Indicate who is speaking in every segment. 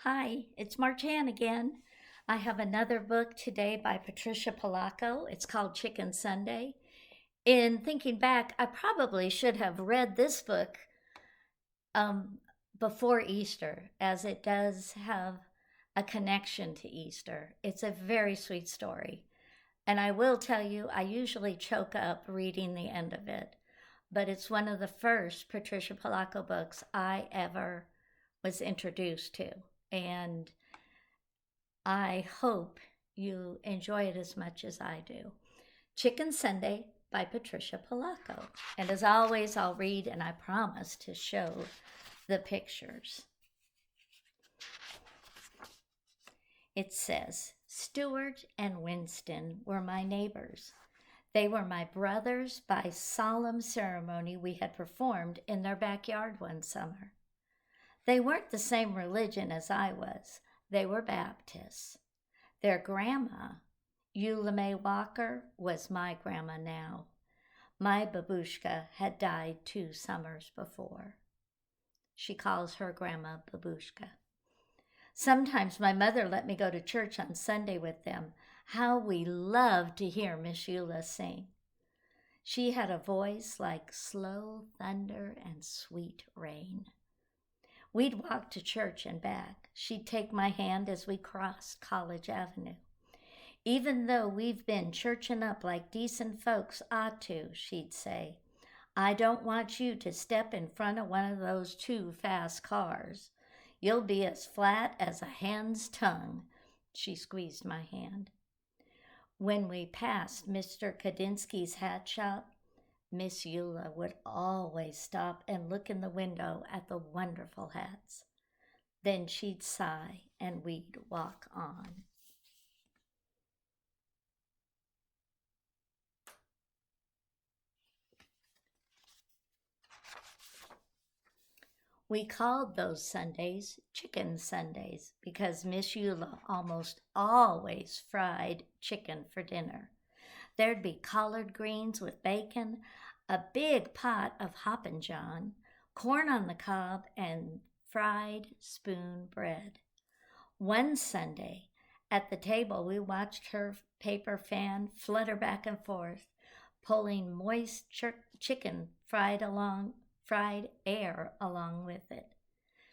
Speaker 1: Hi, it's Marjan again. I have another book today by Patricia Polacco. It's called Chicken Sunday. In thinking back, I probably should have read this book um, before Easter, as it does have a connection to Easter. It's a very sweet story. And I will tell you, I usually choke up reading the end of it, but it's one of the first Patricia Polacco books I ever was introduced to. And I hope you enjoy it as much as I do. Chicken Sunday by Patricia Polacco. And as always, I'll read and I promise to show the pictures. It says, Stuart and Winston were my neighbors. They were my brothers by solemn ceremony we had performed in their backyard one summer. They weren't the same religion as I was. They were Baptists. Their grandma, Eula May Walker, was my grandma now. My babushka had died 2 summers before. She calls her grandma babushka. Sometimes my mother let me go to church on Sunday with them. How we loved to hear Miss Eula sing. She had a voice like slow thunder and sweet rain. We'd walk to church and back. She'd take my hand as we crossed College Avenue. Even though we've been churching up like decent folks ought to, she'd say, I don't want you to step in front of one of those too fast cars. You'll be as flat as a hen's tongue. She squeezed my hand. When we passed Mr. Kadinsky's hat shop, Miss Eula would always stop and look in the window at the wonderful hats. Then she'd sigh and we'd walk on. We called those Sundays Chicken Sundays because Miss Eula almost always fried chicken for dinner. There'd be collard greens with bacon, a big pot of Hoppin' John, corn on the cob, and fried spoon bread. One Sunday, at the table, we watched her paper fan flutter back and forth, pulling moist chicken fried air along with it.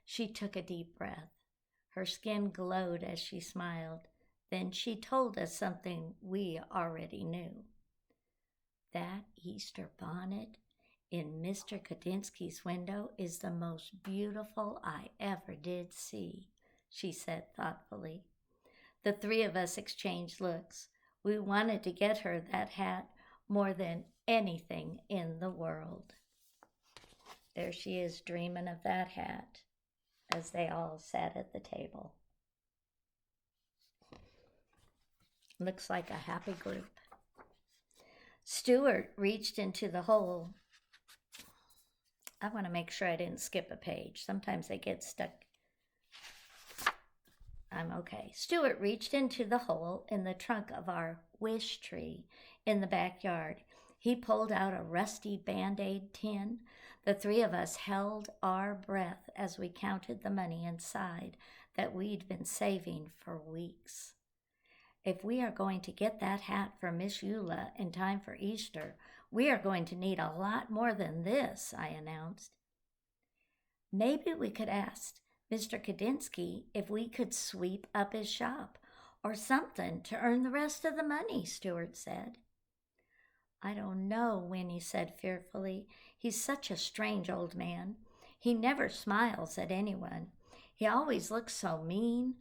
Speaker 1: She took a deep breath. Her skin glowed as she smiled. Then she told us something we already knew. That Easter bonnet in Mr. Kadinsky's window is the most beautiful I ever did see, she said thoughtfully. The three of us exchanged looks. We wanted to get her that hat more than anything in the world. There she is dreaming of that hat as they all sat at the table. Looks like a happy group. Stuart reached into the hole. I want to make sure I didn't skip a page. Sometimes they get stuck. I'm okay. Stuart reached into the hole in the trunk of our wish tree in the backyard. He pulled out a rusty Band-Aid tin. The three of us held our breath as we counted the money inside that we'd been saving for weeks. If we are going to get that hat for Miss Eula in time for Easter, we are going to need a lot more than this, I announced. Maybe we could ask Mr. Kadinsky if we could sweep up his shop or something to earn the rest of the money, Stuart said. I don't know, Winnie said fearfully. He's such a strange old man. He never smiles at anyone. He always looks so mean.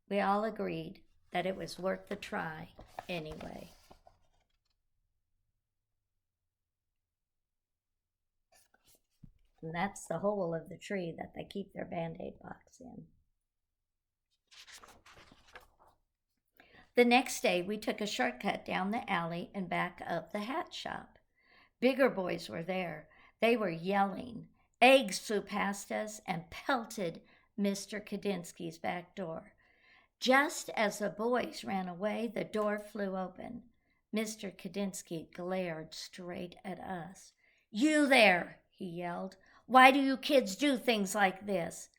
Speaker 1: We all agreed that it was worth the try anyway. And that's the hole of the tree that they keep their Band-Aid box in. The next day, we took a shortcut down the alley and back up the hat shop. Bigger boys were there. They were yelling. Eggs flew past us and pelted Mr. Kadinsky's back door. Just as the boys ran away, the door flew open. Mr. Kadinsky glared straight at us. You there, he yelled. Why do you kids do things like this?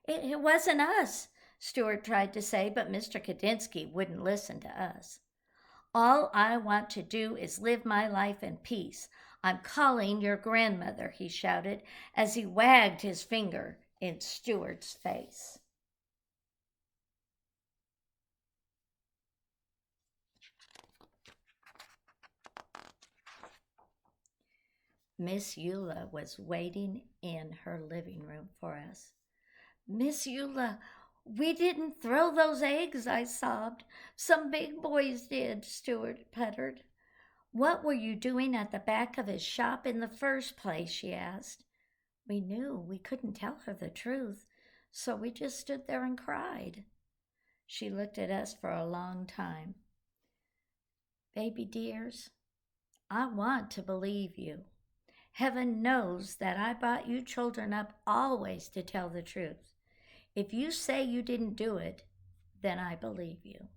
Speaker 1: It wasn't us, Stuart tried to say, but Mr. Kadinsky wouldn't listen to us. All I want to do is live my life in peace. I'm calling your grandmother, he shouted as he wagged his finger in Stuart's face. Miss Eula was waiting in her living room for us. Miss Eula, we didn't throw those eggs, I sobbed. Some big boys did, Stuart puttered. What were you doing at the back of his shop in the first place? She asked. We knew we couldn't tell her the truth, so we just stood there and cried. She looked at us for a long time. Baby dears, I want to believe you. Heaven knows that I brought you children up always to tell the truth. If you say you didn't do it, then I believe you.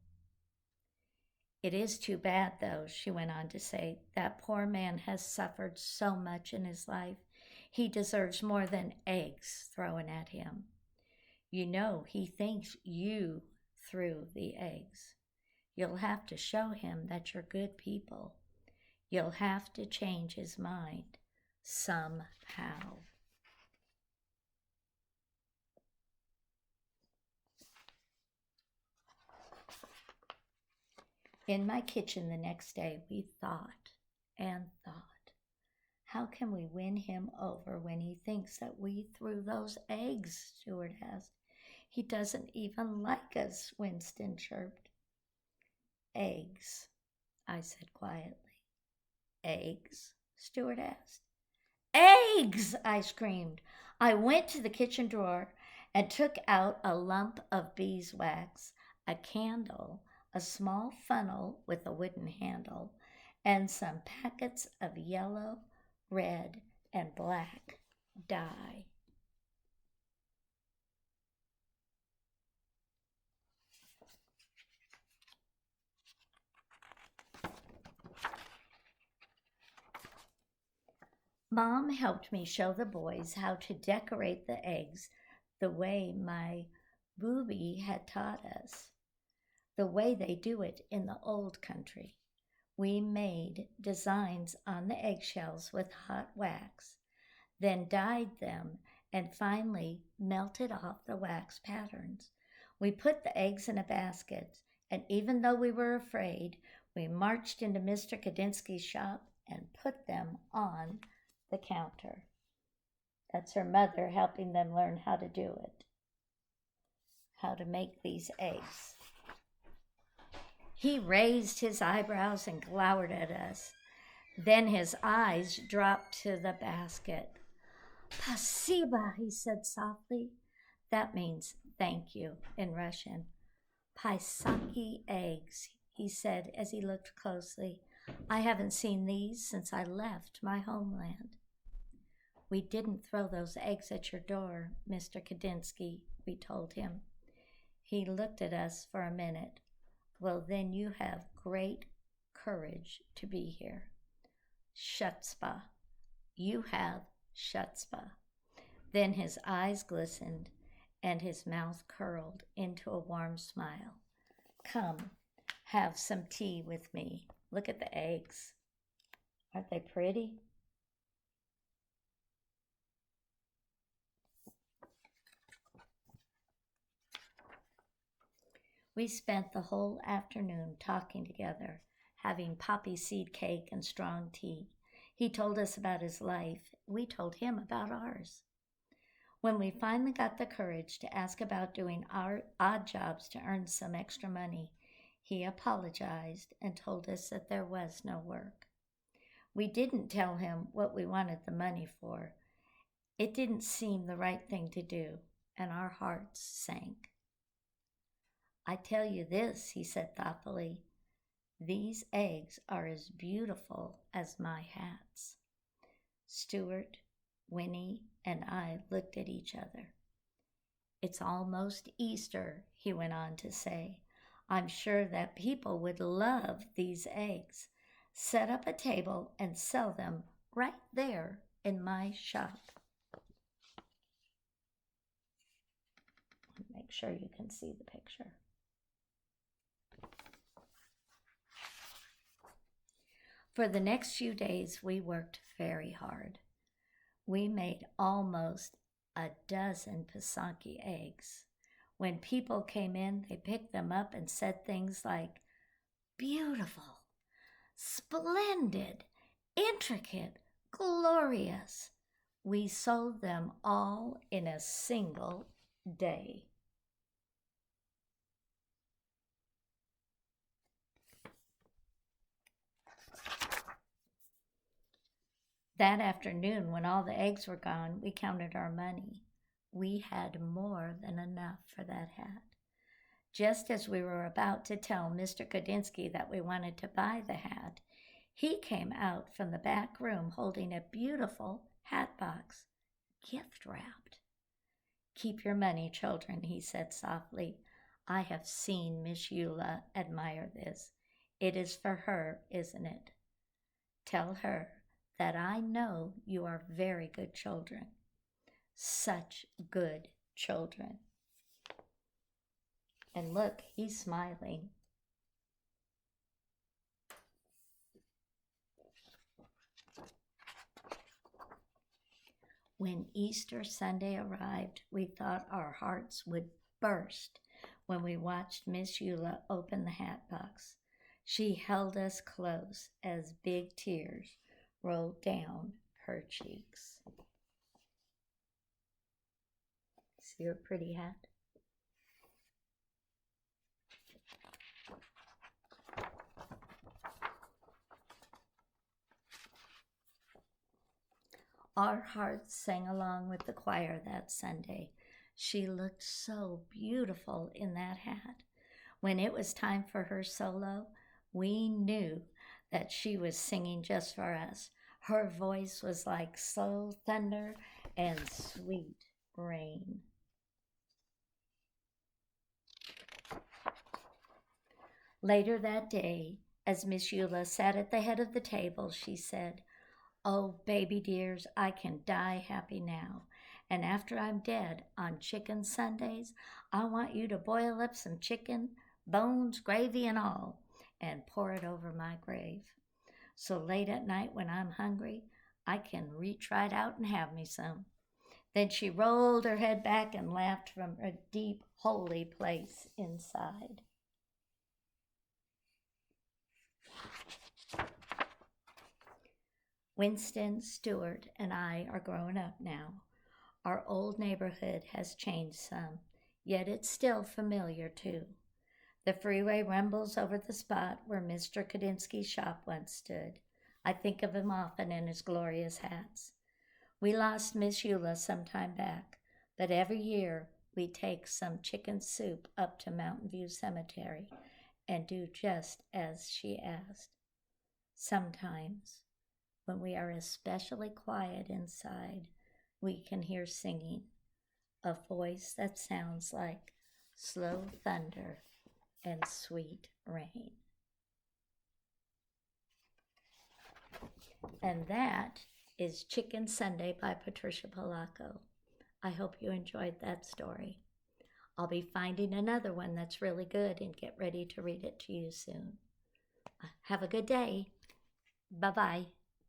Speaker 1: It is too bad, though, she went on to say. That poor man has suffered so much in his life. He deserves more than eggs thrown at him. You know, he thinks you threw the eggs. You'll have to show him that you're good people. You'll have to change his mind somehow. In my kitchen the next day, we thought and thought. How can we win him over when he thinks that we threw those eggs? Stuart asked. He doesn't even like us, Winston chirped. Eggs, I said quietly. Eggs? Stuart asked. Eggs! I screamed. I went to the kitchen drawer and took out a lump of beeswax, a candle, a small funnel with a wooden handle, and some packets of yellow, red, and black dye. Mom helped me show the boys how to decorate the eggs the way my booby had taught us, the way they do it in the old country. We made designs on the eggshells with hot wax, then dyed them, and finally melted off the wax patterns. We put the eggs in a basket, and even though we were afraid, we marched into Mr. Kadinsky's shop and put them on the counter. That's her mother helping them learn how to do it, how to make these eggs. He raised his eyebrows and glowered at us. Then his eyes dropped to the basket. Spasiba, he said softly. That means thank you in Russian. Paisaki eggs, he said as he looked closely. I haven't seen these since I left my homeland. We didn't throw those eggs at your door, Mr. Kadinsky, we told him. He looked at us for a minute. Well, then you have great courage to be here. Shutzpah. You have chutzpah. Then his eyes glistened and his mouth curled into a warm smile. Come, have some tea with me. Look at the eggs. Aren't they pretty? We spent the whole afternoon talking together, having poppy seed cake and strong tea. He told us about his life. We told him about ours. When we finally got the courage to ask about doing our odd jobs to earn some extra money, he apologized and told us that there was no work. We didn't tell him what we wanted the money for. It didn't seem the right thing to do, and our hearts sank. I tell you this, he said thoughtfully, these eggs are as beautiful as my hats. Stuart, Winnie, and I looked at each other. It's almost Easter, he went on to say. I'm sure that people would love these eggs. Set up a table and sell them right there in my shop. Make sure you can see the picture. For the next few days, we worked very hard. We made almost a dozen Pisaki eggs. When people came in, they picked them up and said things like, beautiful, splendid, intricate, glorious. We sold them all in a single day. That afternoon, when all the eggs were gone, we counted our money. We had more than enough for that hat. Just as we were about to tell Mr. Kadinsky that we wanted to buy the hat, he came out from the back room holding a beautiful hat box, gift wrapped. Keep your money, children, he said softly. I have seen Miss Eula admire this. It is for her, isn't it? Tell her that I know you are very good children. Such good children. And look, he's smiling. When Easter Sunday arrived, we thought our hearts would burst when we watched Miss Eula open the hat box. She held us close as big tears rolled down her cheeks. See her pretty hat? Our hearts sang along with the choir that Sunday. She looked so beautiful in that hat. When it was time for her solo, we knew that she was singing just for us. Her voice was like slow thunder and sweet rain. Later that day, as Miss Eula sat at the head of the table, she said, oh, baby dears, I can die happy now. And after I'm dead on Chicken Sundays, I want you to boil up some chicken, bones, gravy, and all, and pour it over my grave. So late at night when I'm hungry, I can reach right out and have me some. Then she rolled her head back and laughed from a deep, holy place inside. Winston, Stuart, and I are growing up now. Our old neighborhood has changed some, yet it's still familiar too. The freeway rumbles over the spot where Mr. Kadinsky's shop once stood. I think of him often in his glorious hats. We lost Miss Eula some time back, but every year we take some chicken soup up to Mountain View Cemetery and do just as she asked. Sometimes, when we are especially quiet inside, we can hear singing, a voice that sounds like slow thunder and sweet rain. And that is Chicken Sunday by Patricia Polacco. I hope you enjoyed that story. I'll be finding another one that's really good and get ready to read it to you soon. Have a good day. Bye-bye.